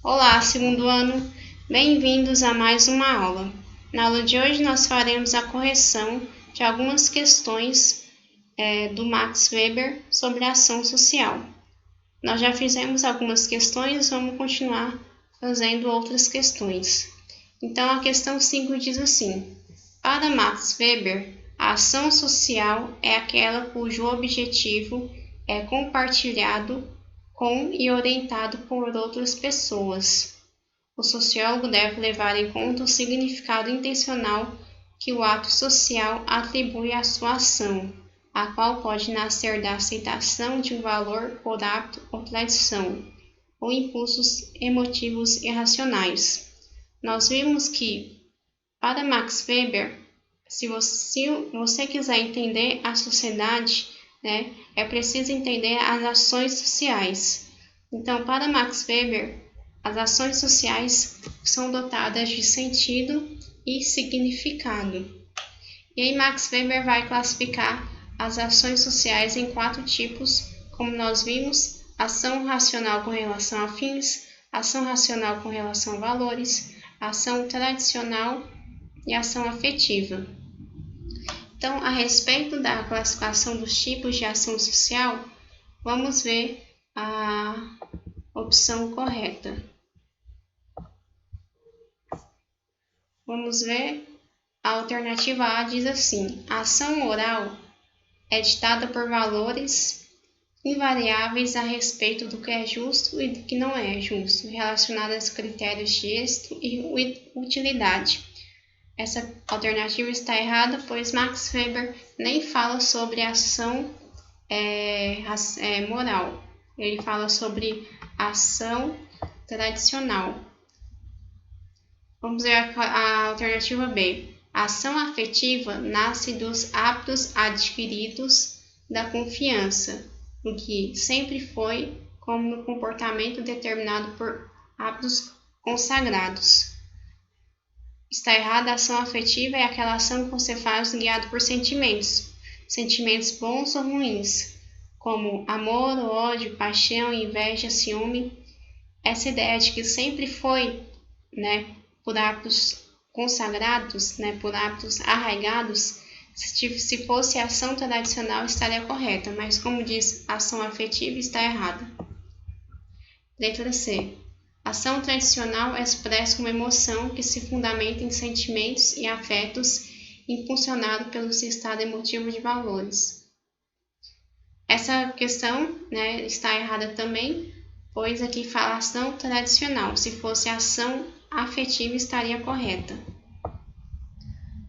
Olá, segundo ano, bem-vindos a mais uma aula. Na aula de hoje nós faremos a correção de algumas questões do Max Weber sobre a ação social. Nós já fizemos algumas questões, vamos continuar fazendo outras questões. Então a questão 5 diz assim: para Max Weber, a ação social é aquela cujo objetivo é compartilhado com e orientado por outras pessoas. O sociólogo deve levar em conta o significado intencional que o ato social atribui à sua ação, a qual pode nascer da aceitação de um valor por hábito ou tradição, ou impulsos emotivos irracionais. Nós vimos que, para Max Weber, se você quiser entender a sociedade, é preciso entender as ações sociais. Então, para Max Weber, as ações sociais são dotadas de sentido e significado. E aí Max Weber vai classificar as ações sociais em 4 tipos, como nós vimos: ação racional com relação a fins, ação racional com relação a valores, ação tradicional e ação afetiva. Então, a respeito da classificação dos tipos de ação social, vamos ver a opção correta. Vamos ver, a alternativa A diz assim: a ação moral é ditada por valores invariáveis a respeito do que é justo e do que não é justo, relacionadas a critérios de êxito e utilidade. Essa alternativa está errada, pois Max Weber nem fala sobre ação moral. Ele fala sobre ação tradicional. Vamos ver a alternativa B. A ação afetiva nasce dos hábitos adquiridos da confiança, o que sempre foi como no comportamento determinado por hábitos consagrados. Está errada, a ação afetiva é aquela ação que você faz guiado por sentimentos bons ou ruins, como amor, ódio, paixão, inveja, ciúme. Essa ideia de que sempre foi, por hábitos consagrados, por hábitos arraigados, se fosse ação tradicional estaria correta, mas como diz ação afetiva, está errada. Letra C. Ação tradicional expressa uma emoção que se fundamenta em sentimentos e afetos impulsionado pelo seu estado emotivo de valores. Essa questão está errada também, pois aqui fala ação tradicional. Se fosse ação afetiva, estaria correta.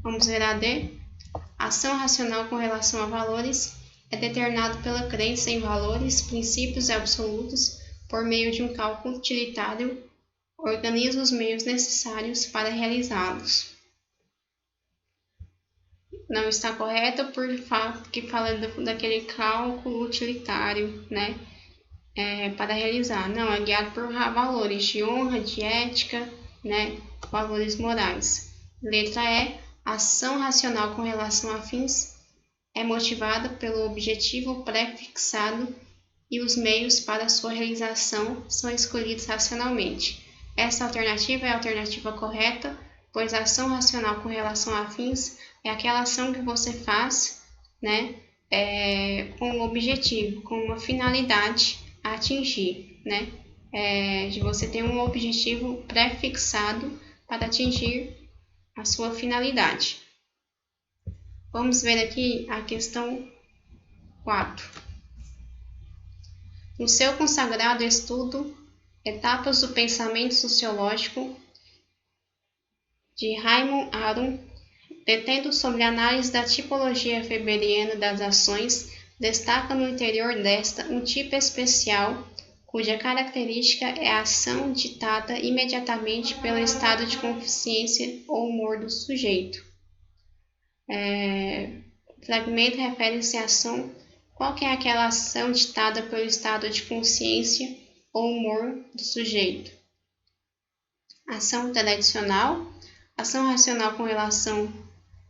Vamos ver a D. Ação racional com relação a valores é determinado pela crença em valores, princípios absolutos, por meio de um cálculo utilitário, organiza os meios necessários para realizá-los. Não está correta porque fala daquele cálculo utilitário, para realizar. Não, é guiado por valores de honra, de ética, valores morais. Letra E. Ação racional com relação a fins é motivada pelo objetivo pré-fixado e os meios para sua realização são escolhidos racionalmente. Essa alternativa é a alternativa correta, pois a ação racional com relação a fins é aquela ação que você faz, com um objetivo, com uma finalidade a atingir, de você ter um objetivo pré-fixado para atingir a sua finalidade. Vamos ver aqui a questão 4. No seu consagrado estudo, Etapas do Pensamento Sociológico, de Raymond Aron, detendo sobre a análise da tipologia weberiana das ações, destaca no interior desta um tipo especial, cuja característica é a ação ditada imediatamente pelo estado de consciência ou humor do sujeito. O fragmento refere-se à ação. Qual que é aquela ação ditada pelo estado de consciência ou humor do sujeito? Ação tradicional, ação racional com relação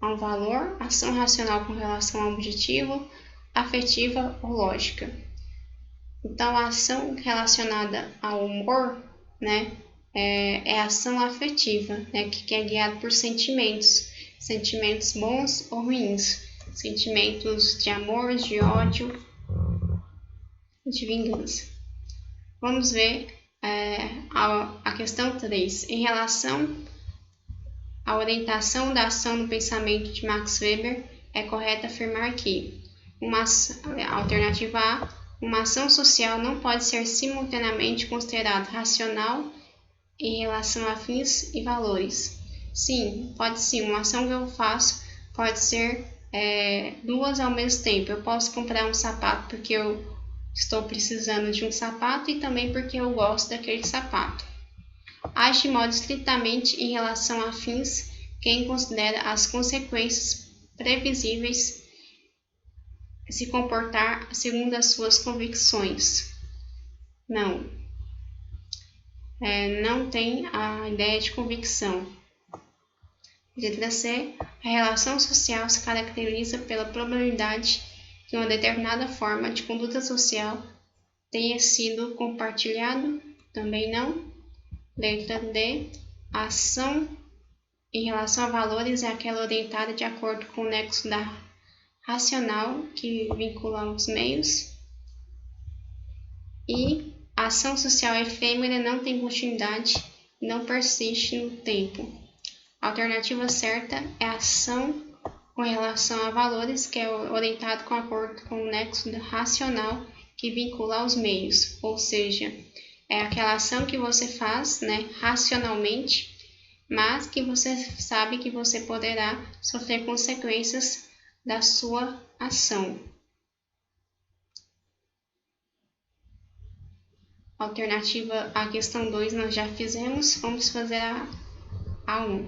a um valor, ação racional com relação a um objetivo, afetiva ou lógica. Então, a ação relacionada ao humor, é ação afetiva, né, que é guiado por sentimentos bons ou ruins, sentimentos de amor, de ódio, de vingança. Vamos ver a questão 3. Em relação à orientação da ação no pensamento de Max Weber, é correto afirmar que alternativa A, uma ação social não pode ser simultaneamente considerada racional em relação a fins e valores. Sim, pode sim. Uma ação que eu faço pode ser duas ao mesmo tempo. Eu posso comprar um sapato porque eu estou precisando de um sapato e também porque eu gosto daquele sapato. Age de modo estritamente em relação a fins quem considera as consequências previsíveis se comportar segundo as suas convicções. Não tem a ideia de convicção. Letra C. A relação social se caracteriza pela probabilidade que uma determinada forma de conduta social tenha sido compartilhado. Também não. Letra D. A ação em relação a valores é aquela orientada de acordo com o nexo da racional que vincula os meios. E a ação social efêmera não tem continuidade e não persiste no tempo. A alternativa certa é a ação com relação a valores, que é orientado com acordo com o nexo racional que vincula aos meios, ou seja, é aquela ação que você faz, racionalmente, mas que você sabe que você poderá sofrer consequências da sua ação. Alternativa à questão 2 nós já fizemos, vamos fazer a 1.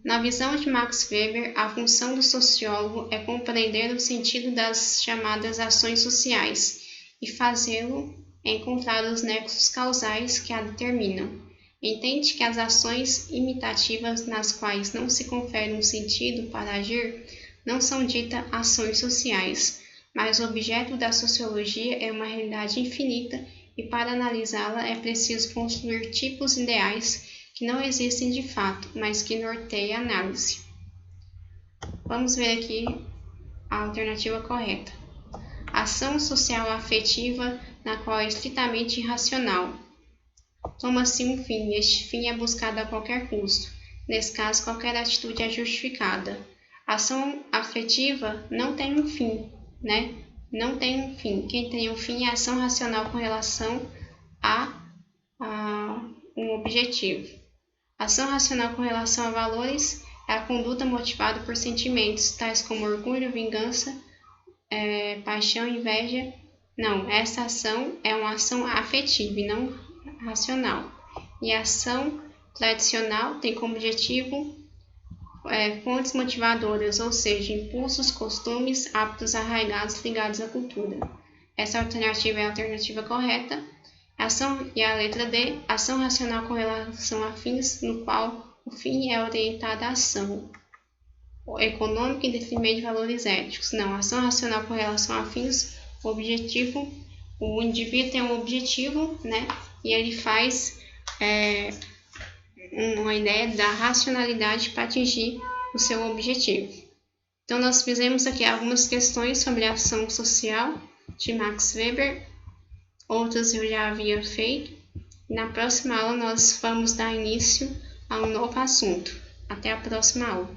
Na visão de Max Weber, a função do sociólogo é compreender o sentido das chamadas ações sociais e fazê-lo encontrar os nexos causais que a determinam. Entende que as ações imitativas nas quais não se confere um sentido para agir não são ditas ações sociais, mas o objeto da sociologia é uma realidade infinita e para analisá-la é preciso construir tipos ideais que não existem de fato, mas que norteiam a análise. Vamos ver aqui a alternativa correta. Ação social afetiva na qual é estritamente irracional. Toma-se um fim, este fim é buscado a qualquer custo. Nesse caso, qualquer atitude é justificada. Ação afetiva não tem um fim, Não tem um fim. Quem tem um fim é a ação racional com relação a um objetivo. Ação racional com relação a valores é a conduta motivada por sentimentos, tais como orgulho, vingança, paixão, inveja. Não, essa ação é uma ação afetiva e não racional. E a ação tradicional tem como objetivo fontes motivadoras, ou seja, impulsos, costumes, hábitos arraigados ligados à cultura. Essa alternativa é a alternativa correta. E a letra D, ação racional com relação a fins, no qual o fim é orientado à ação econômica em detrimento de valores éticos. Não, ação racional com relação a fins, o indivíduo tem um objetivo, E ele faz uma ideia da racionalidade para atingir o seu objetivo. Então, nós fizemos aqui algumas questões sobre a ação social de Max Weber, outras eu já havia feito. Na próxima aula, nós vamos dar início a um novo assunto. Até a próxima aula.